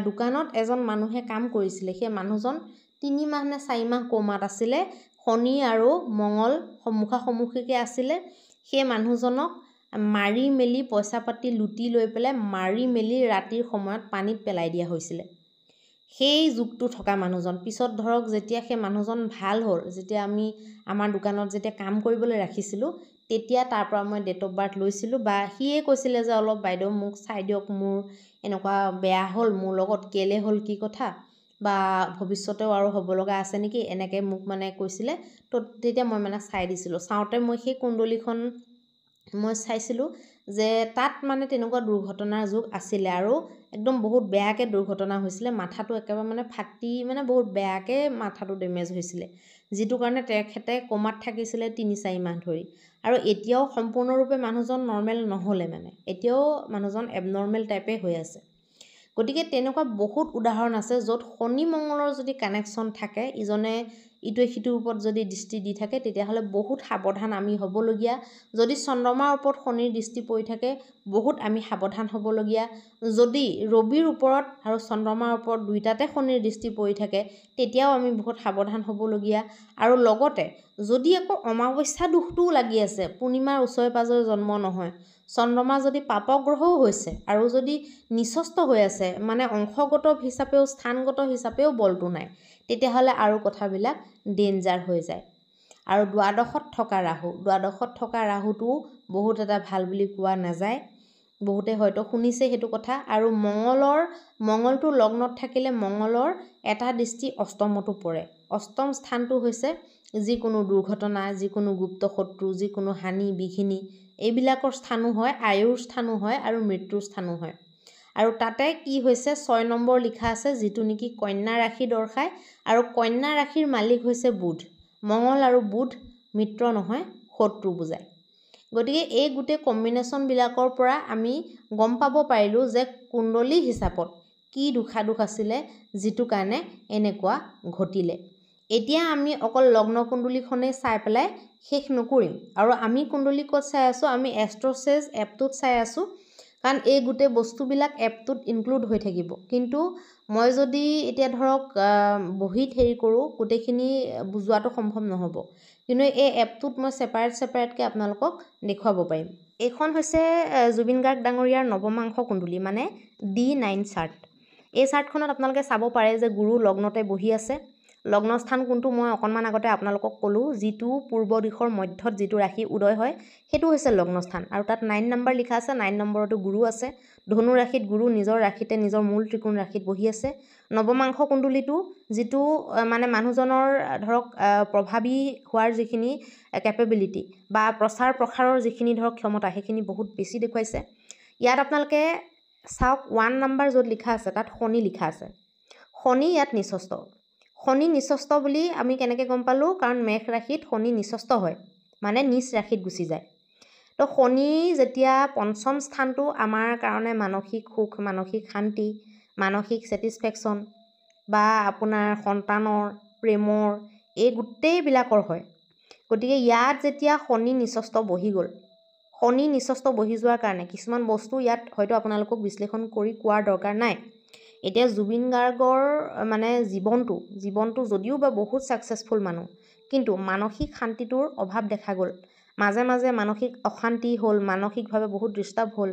S2: দোকানত এজন মানুহে কাম কৰিছিলে, সেই মানুহজন 3 মাহ নে 4 মাহ কোমাত আছিলে, শনি আৰু মঙ্গল সন্মুখাসন্মুখীকৈ আছিলে। সেই মানুহজনক মাৰি মেলি পইচা পাতি লুটি লৈ পেলাই মাৰি মেলি ৰাতিৰ সময়ত পানীত পেলাই দিয়া হৈছিলে। সেই যুগটো থকা মানুহজন পিছত ধৰক যেতিয়া সেই মানুহজন ভাল হ'ল, যেতিয়া আমি আমাৰ দোকানত যেতিয়া কাম কৰিবলৈ ৰাখিছিলোঁ, তেতিয়া তাৰ পৰা মই ডেট অফ বাৰ্থ লৈছিলোঁ বা সিয়ে কৈছিলে যে অলপ বাইদেউ মোক চাই দিয়ক, মোৰ এনেকুৱা বেয়া হ'ল, মোৰ লগত কেলে হ'ল, কি কথা, বা ভৱিষ্যতেও আৰু হ'ব লগা আছে নেকি, এনেকৈ মোক মানে কৈছিলে। তো তেতিয়া মই মানে চাই দিছিলোঁ। চাওঁতে মই সেই কুণ্ডলীখন মই চাইছিলোঁ যে তাত মানে তেনেকুৱা দুৰ্ঘটনাৰ যুগ আছিলে আৰু একদম বহুত বেয়াকৈ দুৰ্ঘটনা হৈছিলে। মাথাটো একেবাৰে মানে ফাটি মানে বহুত বেয়াকৈ মাথাটো ডেমেজ হৈছিলে, যিটো কাৰণে তেখেতে কোমাত থাকিছিলে 3-4 মাহ ধৰি। আৰু এতিয়াও সম্পূৰ্ণৰূপে মানুহজন নৰ্মেল নহ'লে, মানে এতিয়াও মানুহজন এবনৰ্মেল টাইপে হৈ আছে। গতিকে তেনেকুৱা বহুত উদাহৰণ আছে য'ত শনি মঙ্গলৰ যদি কানেকশ্যন থাকে, ইজনে ইটোৱে সিটোৰ ওপৰত যদি দৃষ্টি দি থাকে, তেতিয়াহ'লে বহুত সাৱধান আমি হ'বলগীয়া। যদি চন্দ্ৰমাৰ ওপৰত শনিৰ দৃষ্টি পৰি থাকে, বহুত আমি সাৱধান হ'বলগীয়া। যদি ৰবিৰ ওপৰত আৰু চন্দ্ৰমাৰ ওপৰত দুইটাতে শনিৰ দৃষ্টি পৰি থাকে, তেতিয়াও আমি বহুত সাৱধান হ'বলগীয়া। আৰু লগতে যদি আকৌ অমাৱস্যা দোষটোও লাগি আছে, পূৰ্ণিমাৰ ওচৰে পাজৰে জন্ম নহয়, চন্দ্ৰমা যদি পাপগ্ৰহও হৈছে আৰু যদি নিচস্ত হৈ আছে, মানে অংশগত হিচাপেও স্থানগত হিচাপেও বলটো নাই, তেতিয়াহ'লে আৰু কথাবিলাক ডেঞ্জাৰ হৈ যায়। আৰু দ্বাদশত থকা ৰাহুটোও বহুত এটা ভাল বুলি কোৱা নাযায়। বহুতে হয়তো শুনিছে সেইটো কথা। আৰু মঙলটো লগ্নত থাকিলে মঙলৰ এটা দৃষ্টি অষ্টমতো পৰে। অষ্টম স্থানটো হৈছে যিকোনো দুৰ্ঘটনা, যিকোনো গুপ্ত শত্ৰু, যিকোনো হানি বিঘিনি, এইবিলাকৰ স্থানো হয়, আয়ুৰ স্থানো হয় আৰু মৃত্যুৰ স্থানো হয়। আৰু তাতে কি হৈছে 6 নম্বৰ লিখা আছে, যিটো নেকি কন্যা ৰাশি দৰ্শায়। আৰু কন্যা ৰাশিৰ মালিক হৈছে বুধ। মঙল আৰু বুধ মিত্ৰ নহয়, শত্ৰু বুজায়। গতিকে এই গোটেই কম্বিনেশ্যনবিলাকৰ পৰা আমি গম পাব পাৰিলোঁ যে কুণ্ডলী হিচাপত কি দোষাদোষ আছিলে, যিটো কাৰণে এনেকুৱা ঘটিলে। এতিয়া আমি অকল লগ্ন কুণ্ডলীখনেই চাই পেলাই শেষ নকৰিম। আৰু আমি কুণ্ডলী ক'ত চাই আছোঁ, আমি এষ্ট্ৰ'চেজ এপটোত চাই আছোঁ, কাৰণ এই গোটেই বস্তুবিলাক এপটোত ইনক্লুড হৈ থাকিব। কিন্তু মই যদি এতিয়া ধৰক বহীত হেৰি কৰোঁ, গোটেইখিনি বুজোৱাটো সম্ভৱ নহ'ব। কিন্তু এই এপটোত মই ছেপাৰেটকৈ আপোনালোকক দেখুৱাব পাৰিম। এইখন হৈছে জুবিন গাৰ্গ ডাঙৰীয়াৰ নৱমাংশ কুণ্ডলী, মানে D9 চাৰ্ট। এই চাৰ্টখনত আপোনালোকে চাব পাৰে যে গুৰু লগ্নতে বহি আছে। লগ্নস্থান কোনটো মই অকণমান আগতে আপোনালোকক ক'লোঁ, যিটো পূৰ্ব দিশৰ মধ্যত যিটো ৰাশি উদয় হয় সেইটো হৈছে লগ্নস্থান। আৰু তাত 9 নম্বৰ লিখা আছে, 9 নম্বৰতো গুৰু আছে। ধনু ৰাশিত গুৰু নিজৰ ৰাশিতে, নিজৰ মূল ত্ৰিকোণ ৰাশিত বহি আছে। নৱমাংশ কুণ্ডলীটো যিটো মানে মানুহজনৰ ধৰক প্ৰভাৱী হোৱাৰ যিখিনি কেপেবিলিটি বা প্ৰচাৰ প্ৰসাৰৰ যিখিনি ধৰক ক্ষমতা, সেইখিনি বহুত বেছি দেখুৱাইছে। ইয়াত আপোনালোকে চাওক 1 নম্বৰ য'ত লিখা আছে তাত শনি লিখা আছে। শনি ইয়াত নিচস্ত। শনি নিচস্ত বুলি আমি কেনেকৈ গম পালোঁ, কাৰণ মেষ ৰাশিত শনি নিচস্ত হয়, মানে নিচ ৰাশিত গুচি যায়। তো শনি যেতিয়া পঞ্চম স্থানটো আমাৰ কাৰণে মানসিক সুখ, মানসিক শান্তি, মানসিক ছেটিছফেকশ্যন বা আপোনাৰ সন্তানৰ, প্ৰেমৰ, এই গোটেইবিলাকৰ হয়। গতিকে ইয়াত যেতিয়া শনি নিচস্ত বহি গ'ল, শনি নিচস্ত বহি যোৱাৰ কাৰণে কিছুমান বস্তু ইয়াত হয়তো আপোনালোকক বিশ্লেষণ কৰি কোৱাৰ দৰকাৰ নাই। এতিয়া জুবিন গাৰ্গৰ মানে জীৱনটো যদিও বা বহুত ছাকচেছফুল মানুহ, কিন্তু মানসিক শান্তিটোৰ অভাৱ দেখা গ'ল। মাজে মাজে মানসিক অশান্তি হ'ল, মানসিকভাৱে বহুত ডিষ্টাৰ্ব হ'ল।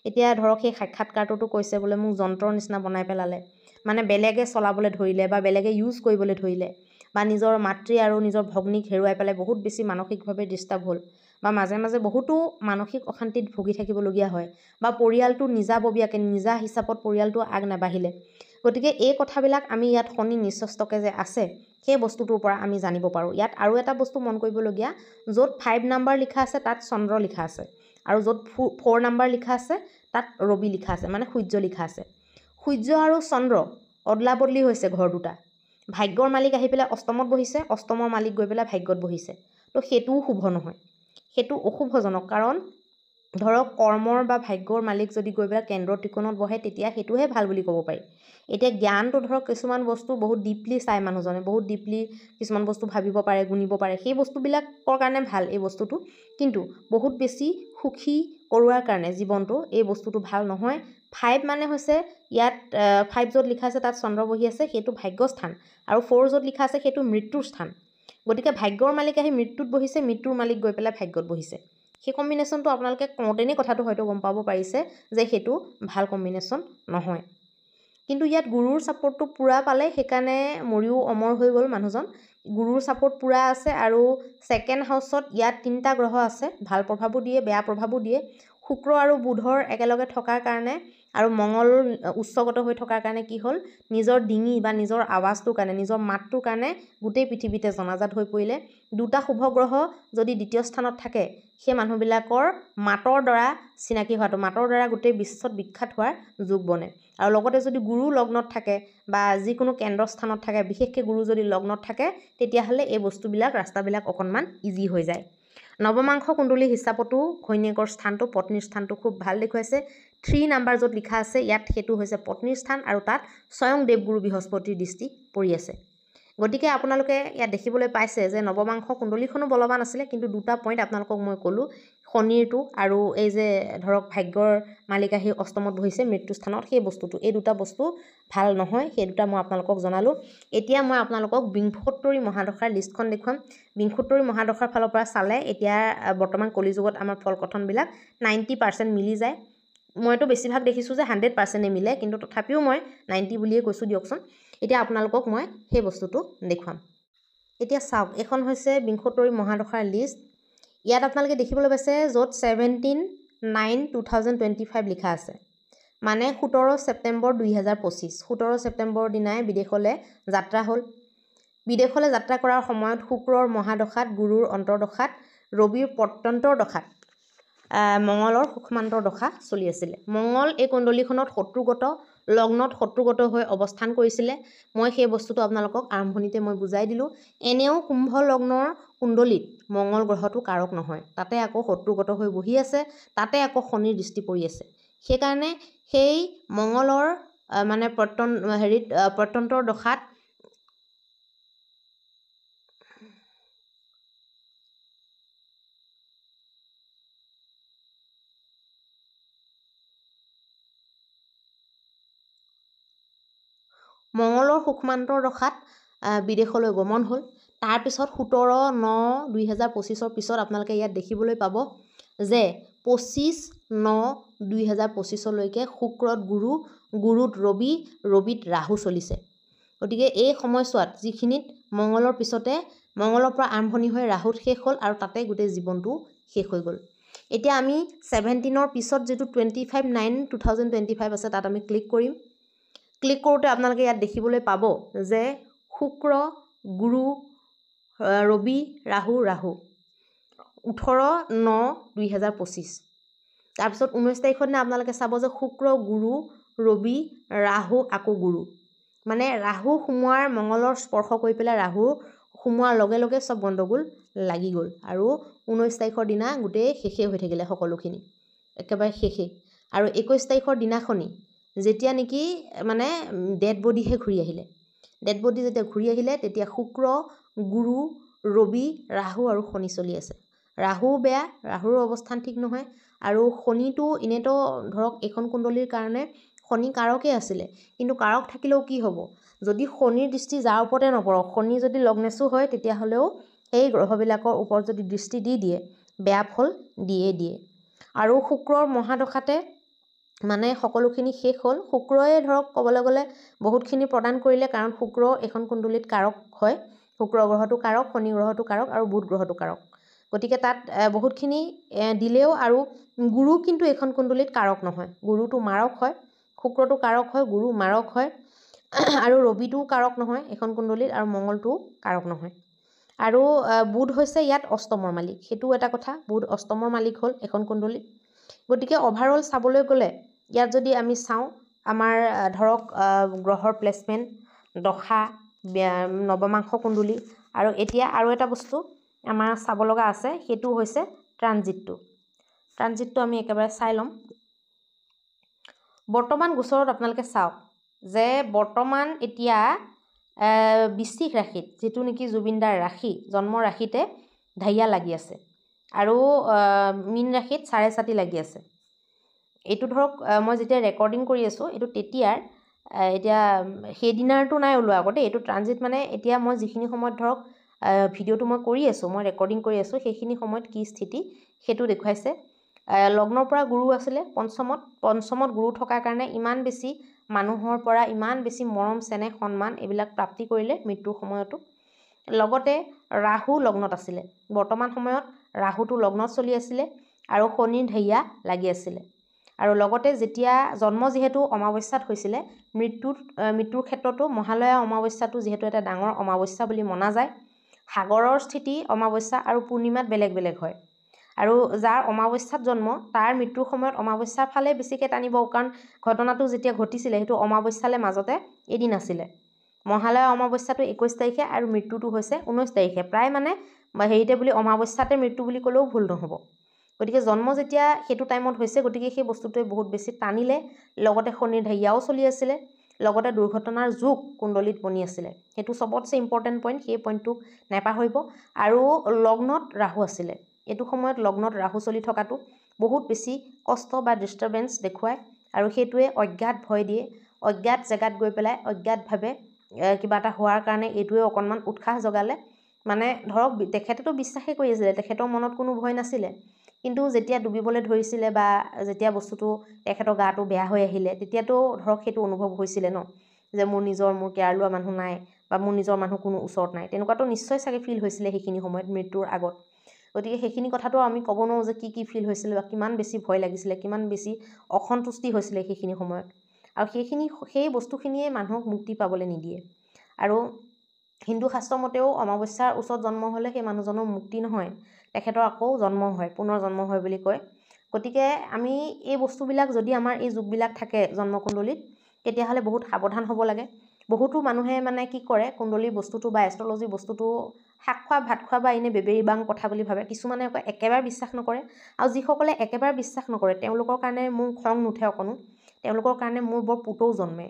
S2: এতিয়া ধৰক সেই সাক্ষাৎকাৰটোতো কৈছে বোলে মোক যন্ত্ৰৰ নিচিনা বনাই পেলালে, মানে বেলেগে চলাবলৈ ধৰিলে বা বেলেগে ইউজ কৰিবলৈ ধৰিলে, বা নিজৰ মাতৃ আৰু নিজৰ ভগ্নীক হেৰুৱাই পেলাই বহুত বেছি মানসিকভাৱে ডিষ্টাৰ্ব হ'ল, বা মাজে মাজে বহুতো মানসিক অশান্তিত ভুগি থাকিবলগীয়া হয়, বা পৰিয়ালটো নিজাববীয়াকৈ নিজা হিচাপত পৰিয়ালটো আগ নাবাঢ়িলে। গতিকে এই কথাবিলাক আমি ইয়াত শনি নিচস্তকে যে আছে সেই বস্তুটোৰ পৰা আমি জানিব পাৰোঁ। ইয়াত আৰু এটা বস্তু মন কৰিবলগীয়া, য'ত 5 নম্বৰ লিখা আছে তাত চন্দ্ৰ লিখা আছে, আৰু য'ত 4 নম্বৰ লিখা আছে তাত ৰবি লিখা আছে, মানে সূৰ্য লিখা আছে। সূৰ্য আৰু চন্দ্ৰ অদলা বদলি হৈছে ঘৰ দুটা। ভাগ্যৰ মালিক আহি পেলাই অষ্টমত বহিছে, অষ্টমৰ মালিক গৈ পেলাই ভাগ্যত বহিছে। তো সেইটোও শুভ নহয়, সেইটো অশুভজনক। কাৰণ ধৰক কৰ্মৰ বা ভাগ্যৰ মালিক যদি গৈ পেলাই কেন্দ্ৰ ত্ৰিকোণত বহে, তেতিয়া সেইটোহে ভাল বুলি ক'ব পাৰি। এতিয়া জ্ঞানটো ধৰক কিছুমান বস্তু বহুত ডিপলি চায় মানুহজনে, বহুত ডিপলি কিছুমান বস্তু ভাবিব পাৰে, গুণিব পাৰে, সেই বস্তুবিলাকৰ কাৰণে ভাল এই বস্তুটো। কিন্তু বহুত বেছি সুখী কৰোৱাৰ কাৰণে জীৱনটো এই বস্তুটো ভাল নহয়। 5 মানে হৈছে ইয়াত 5 য'ত লিখা আছে তাত চন্দ্ৰ বহি আছে, সেইটো ভাগ্যস্থান, আৰু 4 য'ত লিখা আছে সেইটো মৃত্যুৰ স্থান। গতিকে ভাগ্যৰ মালিক আহি মৃত্যুত বহিছে, মৃত্যুৰ মালিক গৈ পেলাই ভাগ্যত বহিছে। সেই কম্বিনেশ্যনটো আপোনালোকে কওঁতেনেই কথাটো হয়তো গম পাব পাৰিছে যে সেইটো ভাল কম্বিনেশ্যন নহয়। কিন্তু ইয়াত গুৰুৰ ছাপোৰ্টটো পূৰা পালে, সেইকাৰণে মৰিও অমৰ হৈ গ'ল মানুহজন। গুৰুৰ ছাপোৰ্ট পূৰা আছে, আৰু ছেকেণ্ড হাউচত ইয়াত 3টা গ্ৰহ আছে, ভাল প্ৰভাৱো দিয়ে, বেয়া প্ৰভাৱো দিয়ে। শুক্ৰ আৰু বুধৰ একেলগে থকাৰ কাৰণে আৰু মঙল উচ্চগত হৈ থকাৰ কাৰণে কি হ'ল, নিজৰ ডিঙি বা নিজৰ আৱাজটোৰ কাৰণে, নিজৰ মাতটোৰ কাৰণে গোটেই পৃথিৱীতে জনাজাত হৈ পৰিলে। 2টা শুভ গ্ৰহ যদি দ্বিতীয় স্থানত থাকে, সেই মানুহবিলাকৰ মাতৰ দ্বাৰা চিনাকি হোৱাটো, মাতৰ দ্বাৰা গোটেই বিশ্বত বিখ্যাত হোৱাৰ যোগ বনে। আৰু লগতে যদি গুৰু লগ্নত থাকে বা যিকোনো কেন্দ্ৰস্থানত থাকে, বিশেষকৈ গুৰু যদি লগ্নত থাকে, তেতিয়াহ'লে এই বস্তুবিলাক ৰাস্তাবিলাক অকণমান ইজি হৈ যায়। নৱমাংশ কুণ্ডলী হিচাপতো ঘৈণীয়েকৰ স্থানটো, পত্নীৰ স্থানটো খুব ভাল দেখুৱাইছে। 3 নম্বৰ য'ত লিখা আছে ইয়াত সেইটো হৈছে পত্নীৰ স্থান, আৰু তাত স্বয়ং দেৱগুৰু বৃহস্পতিৰ দৃষ্টি পৰি আছে। গতিকে আপোনালোকে ইয়াত দেখিবলৈ পাইছে যে নৱমাংশ কুণ্ডলীখনো বলৱান আছিলে, কিন্তু 2টা পইণ্ট আপোনালোকক মই ক'লোঁ, শনিৰটো আৰু এই যে ধৰক ভাগ্যৰ মালিক আহি অষ্টমত বহিছে মৃত্যু স্থানত, সেই বস্তুটো, এই দুটা বস্তু ভাল নহয়। সেই দুটা মই আপোনালোকক জনালোঁ। এতিয়া মই আপোনালোকক বিংশোত্তৰী মহাদশাৰ লিষ্টখন দেখুৱাম। বিংশোত্তৰী মহাদশাৰ ফালৰ পৰা চালে এতিয়া বৰ্তমান কলিযুগত আমাৰ ফল কথনবিলাক 90% মিলি যায়। মইতো বেছিভাগ দেখিছোঁ যে 100% মিলে, কিন্তু তথাপিও মই 90 বুলিয়ে কৈছোঁ দিয়কচোন। এতিয়া আপোনালোকক মই সেই বস্তুটো দেখুৱাম। এতিয়া চাওক, এইখন হৈছে বিংশোত্তৰী মহাদশাৰ লিষ্ট। ইয়াত আপোনালোকে দেখিবলৈ পাইছে য'ত 17/9/2025 লিখা আছে, মানে 17 ছেপ্টেম্বৰ 2025। 17 ছেপ্টেম্বৰৰ দিনাই বিদেশলৈ যাত্ৰা হ'ল। বিদেশলৈ যাত্ৰা কৰাৰ সময়ত শুক্ৰৰ মহাদশাত, গুৰুৰ অন্তৰ্দশাত, ৰবিৰ প্ৰত্যন্তৰ দশাত, মঙলৰ সূক্ষ্মান্তৰ দশা চলি আছিলে। মঙল এই কুণ্ডলীখনত শত্ৰুগত, লগ্নত শত্ৰুগত হৈ অৱস্থান কৰিছিলে। মই সেই বস্তুটো আপোনালোকক আৰম্ভণিতে মই বুজাই দিলোঁ। এনেও কুম্ভ লগ্নৰ কুণ্ডলীত মঙল গ্ৰহটো কাৰক নহয়, তাতে আকৌ শত্ৰুগত হৈ বহি আছে, তাতে আকৌ শনিৰ দৃষ্টি পৰি আছে। সেইকাৰণে সেই মঙলৰ মানে প্ৰত্যন্তৰ দশাত মঙলৰ সূক্ষ্মান্তৰ দশাত বিদেশলৈ গমন হ'ল। তাৰপিছত 17/9/2025 পিছত আপোনালোকে ইয়াত দেখিবলৈ পাব যে 25/9/2025 শুক্ৰত গুৰু, গুৰুত ৰবি, ৰবিত ৰাহু চলিছে। গতিকে এই সময়ছোৱাত যিখিনিত মঙলৰ পিছতে, মঙলৰ পৰা আৰম্ভণি হৈ ৰাহুত শেষ হ'ল আৰু তাতে গোটেই জীৱনটো শেষ হৈ গ'ল। এতিয়া আমি 17ৰ পিছত যিটো 25/9/2025 আছে তাত আমি ক্লিক কৰিম। ক্লিক কৰোঁতে আপোনালোকে ইয়াত দেখিবলৈ পাব যে শুক্ৰ, গুৰু, ৰবি, ৰাহু 18/9/2025। তাৰপিছত 19 তাৰিখৰ দিনা আপোনালোকে চাব যে শুক্ৰ, গুৰু, ৰবি, ৰাহু আকৌ গুৰু, মানে ৰাহু সোমোৱাৰ, মঙলৰ স্পৰ্শ কৰি পেলাই ৰাহু সোমোৱাৰ লগে লগে চব গণ্ডগোল লাগি গ'ল আৰু 19 তাৰিখৰ দিনা গোটেই শেষেই হৈ থাকিলে সকলোখিনি, একেবাৰে শেষেই। আৰু 21 তাৰিখৰ দিনাখনি যেতিয়া নেকি মানে ডেড বডিহে ঘূৰি আহিলে, ডেড বডি যেতিয়া ঘূৰি আহিলে তেতিয়া শুক্ৰ, গুৰু, ৰবি, ৰাহু আৰু শনি চলি আছে। ৰাহুও বেয়া, ৰাহুৰ অৱস্থান ঠিক নহয়। আৰু শনিটো এনেতো ধৰক এইখন কুণ্ডলীৰ কাৰণে শনি কাৰকেই আছিলে, কিন্তু কাৰক থাকিলেও কি হ'ব, যদি শনিৰ দৃষ্টি যাৰ ওপৰতে নপৰক, শনি যদি লগ্নেশো হয় তেতিয়াহ'লেও এই গ্ৰহবিলাকৰ ওপৰত যদি দৃষ্টি দি দিয়ে বেয়া ফল দিয়ে। আৰু শুক্ৰৰ মহাদশাতে মানে সকলোখিনি শেষ হ'ল। শুক্ৰই ধৰক ক'বলৈ গ'লে বহুতখিনি প্ৰদান কৰিলে, কাৰণ শুক্ৰ এখন কুণ্ডলীত কাৰক হয়। শুক্ৰ গ্ৰহটো কাৰক, শনি গ্ৰহটো কাৰক আৰু বুধ গ্ৰহটো কাৰক। গতিকে তাত বহুতখিনি দিলেও, আৰু গুৰু কিন্তু এখন কুণ্ডলীত কাৰক নহয়, গুৰুটো মাৰক হয়। শুক্ৰটো কাৰক হয়, গুৰু মাৰক হয়, আৰু ৰবিটোও কাৰক নহয় এখন কুণ্ডলীত, আৰু মঙলটোও কাৰক নহয়। আৰু বুধ হৈছে ইয়াত অষ্টমৰ মালিক, সেইটোও এটা কথা, বুধ অষ্টমৰ মালিক হ'ল এখন কুণ্ডলীত। গতিকে অভাৰঅল চাবলৈ গ'লে ইয়াত যদি আমি চাওঁ, আমাৰ ধৰক গ্ৰহৰ প্লেচমেণ্ট, দশা, নৱমাংশ কুণ্ডলী, আৰু এতিয়া আৰু এটা বস্তু আমাৰ চাব লগা আছে, সেইটো হৈছে ট্ৰানজিটটো। ট্ৰানজিটটো আমি একেবাৰে চাই ল'ম। বৰ্তমান গোচৰত আপোনালোকে চাওক যে বৰ্তমান এতিয়া বৃশ্চিক ৰাশিত, যিটো নেকি জুবিনদাৰ ৰাশি, জন্ম ৰাশিতে ঢাইয়া লাগি আছে, আৰু মীন ৰাশিত চাৰে চাতি লাগি আছে। এইটো ধৰক মই যেতিয়া ৰেকৰ্ডিং কৰি আছোঁ এইটো তেতিয়াৰ, এতিয়া সেইদিনাৰটো নাই ওলোৱা আগতে, এইটো ট্ৰানজিট মানে এতিয়া মই যিখিনি সময়ত ধৰক ভিডিঅ'টো মই কৰি আছোঁ, মই ৰেকৰ্ডিং কৰি আছোঁ, সেইখিনি সময়ত কি স্থিতি সেইটো দেখুৱাইছে। লগ্নৰ পৰা গুৰু আছিলে পঞ্চমত গুৰু থকাৰ কাৰণে ইমান বেছি মানুহৰ পৰা ইমান বেছি মৰম, চেনেহ, সন্মান এইবিলাক প্ৰাপ্তি কৰিলে মৃত্যুৰ সময়তো। লগতে ৰাহু লগ্নত আছিলে, বৰ্তমান সময়ত ৰাহুটো লগ্নত চলি আছিলে, আৰু শনিৰ ঢেইয়া লাগি আছিলে। আৰু লগতে যেতিয়া জন্ম যিহেতু অমাৱস্যাত হৈছিলে, মৃত্যুৰ ক্ষেত্ৰতো মহালয়া অমাৱস্যাটো যিহেতু এটা ডাঙৰ অমাৱস্যা বুলি মনা যায়। সাগৰৰ স্থিতি অমাৱস্যা আৰু পূৰ্ণিমাত বেলেগ বেলেগ হয়, আৰু যাৰ অমাৱস্যাত জন্ম তাৰ মৃত্যুৰ সময়ত অমাৱস্যাৰ ফালে বেছিকৈ টানিব, কাৰণ ঘটনাটো যেতিয়া ঘটিছিলে সেইটো অমাৱস্যালৈ মাজতে এদিন আছিলে। মহালয়া অমাৱস্যাটো 21 তাৰিখে আৰু মৃত্যুটো হৈছে 19 তাৰিখে, প্ৰায় মানে হেৰিতে বুলি অমাৱস্যাতে মৃত্যু বুলি ক'লেও ভুল নহ'ব। গতিকে জন্ম যেতিয়া সেইটো টাইমত হৈছে, গতিকে সেই বস্তুটোৱে বহুত বেছি টানিলে। লগতে শনিৰ ঢাইয়াও চলি আছিলে, লগতে দুৰ্ঘটনাৰ যুগ কুণ্ডলীত বনি আছিলে, সেইটো চবতছে ইম্পৰ্টেণ্ট পইণ্ট, সেই পইণ্টটোক নাপাহৰিব। আৰু লগ্নত ৰাহু আছিলে, এইটো সময়ত লগ্নত ৰাহু চলি থকাটো বহুত বেছি কষ্ট বা ডিষ্টাৰ্বেঞ্চ দেখুৱায় আৰু সেইটোৱে অজ্ঞাত ভয় দিয়ে। অজ্ঞাত জেগাত গৈ পেলাই অজ্ঞাতভাৱে কিবা এটা হোৱাৰ কাৰণে এইটোৱে অকণমান উৎসাহ জগালে। মানে ধৰক তেখেতেতো বিশ্বাসেই কৰি আছিলে, তেখেতৰ মনত কোনো ভয় নাছিলে, কিন্তু যেতিয়া ডুবিবলৈ ধৰিছিলে বা যেতিয়া বস্তুটো তেখেতৰ গাটো বেয়া হৈ আহিলে তেতিয়াতো ধৰক সেইটো অনুভৱ হৈছিলে ন, যে মোৰ কেয়াৰ লোৱা মানুহ নাই বা মোৰ নিজৰ মানুহ কোনো ওচৰত নাই। তেনেকুৱাতো নিশ্চয় চাগে ফিল হৈছিলে সেইখিনি সময়ত মৃত্যুৰ আগত। গতিকে সেইখিনি কথাটো আমি ক'ব নোৱাৰোঁ যে কি ফিল হৈছিলে বা কিমান বেছি ভয় লাগিছিলে, কিমান বেছি অসন্তুষ্টি হৈছিলে সেইখিনি সময়ত। আৰু সেই বস্তুখিনিয়ে মানুহক মুক্তি পাবলৈ নিদিয়ে। আৰু হিন্দু শাস্ত্ৰ মতেও অমাৱস্যাৰ ওচৰত জন্ম হ'লে সেই মানুহজনৰ মুক্তি নহয়, তেখেতৰ আকৌ জন্ম হয়, পুনৰ জন্ম হয় বুলি কয়। গতিকে আমি এই বস্তুবিলাক যদি আমাৰ এই যুগবিলাক থাকে জন্মকুণ্ডলীত, তেতিয়াহ'লে বহুত সাৱধান হ'ব লাগে। বহুতো মানুহে মানে কি কৰে, কুণ্ডলী বস্তুটো বা এষ্ট্ৰলজি বস্তুটো শাক খোৱা ভাত খোৱা বা এনেই বেবেৰী বাং কথা বুলি ভাবে। কিছুমানে আকৌ একেবাৰে বিশ্বাস নকৰে, আৰু যিসকলে একেবাৰে বিশ্বাস নকৰে তেওঁলোকৰ কাৰণে মোৰ খং নুঠে অকণো। তেওঁলোকৰ কাৰণে মোৰ বৰ পুতৌ জন্মে।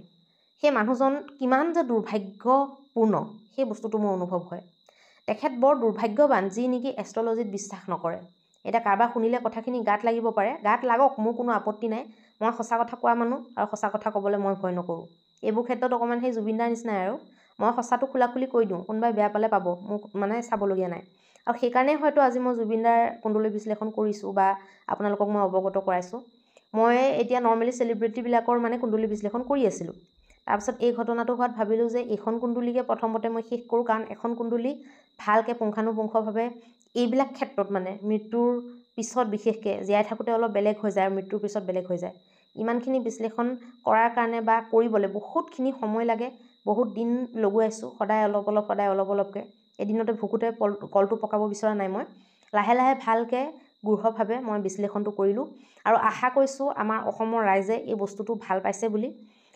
S2: সেই মানুহজন কিমান যে দুৰ্ভাগ্যপূৰ্ণ সেই বস্তুটো মোৰ অনুভৱ হয়। তেখেত বৰ দুৰ্ভাগ্যৱান যি নেকি এষ্ট্ৰলজিত বিশ্বাস নকৰে। এতিয়া কাৰোবাৰ শুনিলে কথাখিনি গাত লাগিব পাৰে, গাত লাগক, মোৰ কোনো আপত্তি নাই। মই সঁচা কথা কোৱা মানুহ আৰু সঁচা কথা ক'বলৈ মই ভয় নকৰোঁ। এইবোৰ ক্ষেত্ৰত অকণমান সেই জুবিনদাৰ নিচিনাই আৰু মই সঁচাটো খোলাখুলি কৈ দিওঁ, কোনোবাই বেয়া পালে পাব, মোক মানে চাবলগীয়া নাই। আৰু সেইকাৰণেই হয়তো আজি মই জুবিনদাৰ কুণ্ডলী বিশ্লেষণ কৰিছোঁ বা আপোনালোকক মই অৱগত কৰাইছোঁ। মই এতিয়া নৰ্মেলি চেলিব্ৰিটিবিলাকৰ মানে কুণ্ডলী বিশ্লেষণ কৰি আছিলোঁ। তাৰপিছত এই ঘটনাটো হোৱাত ভাবিলোঁ যে এইখন কুণ্ডলীকে প্ৰথমতে মই শেষ কৰোঁ, কাৰণ এখন কুণ্ডলী ভালকৈ পুংখানুপুংখভাৱে এইবিলাক ক্ষেত্ৰত মানে মৃত্যুৰ পিছত বিশেষকৈ জীয়াই থাকোঁতে অলপ বেলেগ হৈ যায় আৰু মৃত্যুৰ পিছত বেলেগ হৈ যায়। ইমানখিনি বিশ্লেষণ কৰাৰ কাৰণে বা কৰিবলৈ বহুতখিনি সময় লাগে, বহুত দিন লগুৱাইছোঁ, সদায় অলপ অলপকৈ। এদিনতে ভুকুতে কলটো পকাব বিচৰা নাই মই। লাহে লাহে ভালকৈ গূঢ়ভাৱে মই বিশ্লেষণটো কৰিলোঁ আৰু আশা কৰিছোঁ আমাৰ অসমৰ ৰাইজে এই বস্তুটো ভাল পাইছে বুলি।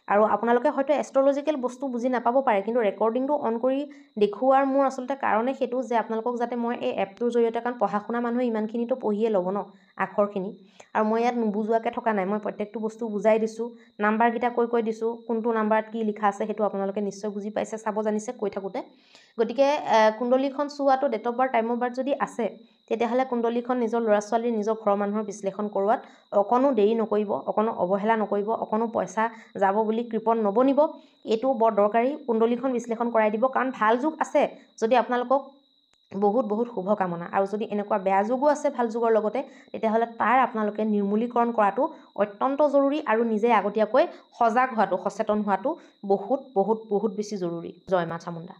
S2: আৰু আপোনালোকে হয়তো এষ্ট্ৰলজিকেল বস্তু বুজি নাপাব পাৰে, কিন্তু ৰেকৰ্ডিংটো অন কৰি দেখুওৱাৰ মোৰ আচলতে কাৰণে সেইটো যে আপোনালোকক যাতে মই এই এপটোৰ জৰিয়তে, কাৰণ পঢ়া শুনা মানুহে ইমানখিনিতো পঢ়িয়ে ল'ব ন আখৰখিনি, আৰু মই ইয়াত নুবুজোৱাকৈ থকা নাই, মই প্ৰত্যেকটো বস্তু বুজাই দিছোঁ, নাম্বাৰকেইটা কৈ দিছোঁ, কোনটো নাম্বাৰত কি লিখা আছে সেইটো আপোনালোকে নিশ্চয় বুজি পাইছে, চাব জানিছে কৈ থাকোঁতে। গতিকে কুণ্ডলীখন চোৱাটো date of birth time of birth যদি আছে, তেতিয়াহ'লে কুণ্ডলীখন নিজৰ ল'ৰা ছোৱালীৰ নিজৰ ঘৰৰ মানুহৰ বিশ্লেষণ কৰোৱাত অকণো দেৰি নকৰিব, অকণো অৱহেলা নকৰিব, অকণো পইচা যাব বুলি কৃপণ নবনিব। এইটো বৰ দৰকাৰী, কুণ্ডলীখন বিশ্লেষণ কৰাই দিব, কাৰণ ভাল যুগ আছে যদি আপোনালোকক বহুত বহুত শুভকামনা, আৰু যদি এনেকুৱা বেয়া যুগো আছে ভাল যুগৰ লগতে, তেতিয়াহ'লে তাৰ আপোনালোকে নিৰ্মূলীকৰণ কৰাটো অত্যন্ত জৰুৰী, আৰু নিজে আগতীয়াকৈ সজাগ হোৱাটো, সচেতন হোৱাটো বহুত বহুত বহুত বেছি জৰুৰী। জয় মা চামুণ্ডা।